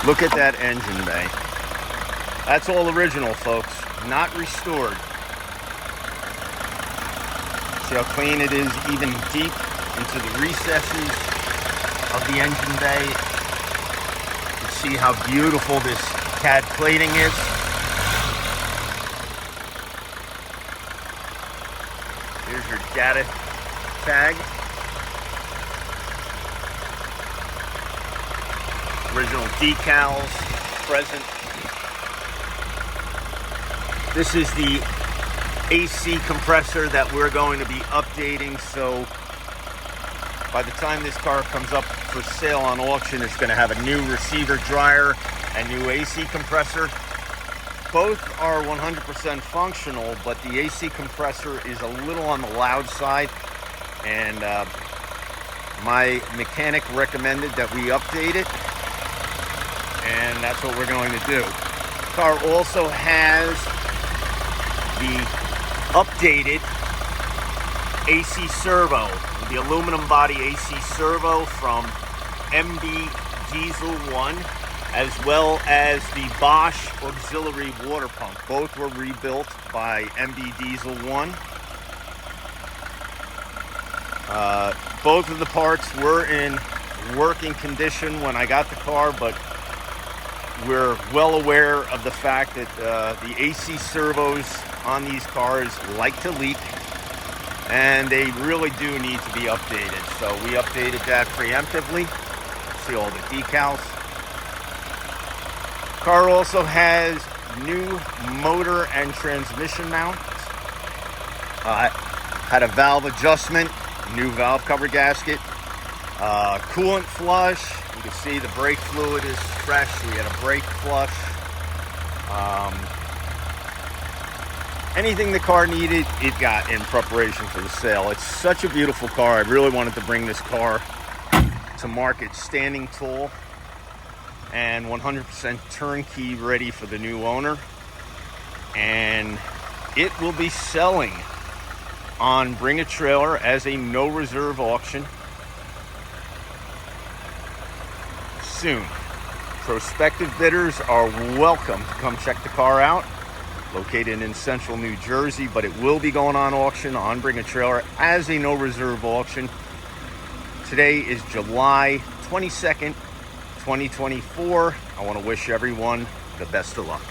Look at that engine bay. That's all original, folks, not restored. See how clean it is, even deep into the recesses of the engine bay. You can see how beautiful this CAD plating is. Here's your data tag. Original decals present. This is the AC compressor that we're going to be updating, so by the time this car comes up for sale on auction, it's going to have a new receiver dryer and new AC compressor. Both are 100% functional, but the AC compressor is a little on the loud side, and my mechanic recommended that we update it, and that's what we're going to do. The car also has the updated AC servo, the aluminum body AC servo from MB Diesel 1, as well as the Bosch auxiliary water pump. Both were rebuilt by MB Diesel 1. Both of the parts were in working condition when I got the car, but we're well aware of the fact that the AC servos on these cars like to leak, and they really do need to be updated. So we updated that preemptively. See all the decals. Car also has new motor and transmission mounts. Had a valve adjustment, new valve cover gasket, coolant flush. You can see the brake fluid is fresh. We had a brake flush. Anything the car needed, it got in preparation for the sale. It's such a beautiful car. I really wanted to bring this car to market standing tall and 100% turnkey ready for the new owner. And it will be selling on Bring a Trailer as a no reserve auction soon. Prospective bidders are welcome to come check the car out. Located in central New Jersey, but it will be going on auction on Bring a Trailer as a no reserve auction. Today is July 22nd, 2024. I want to wish everyone the best of luck.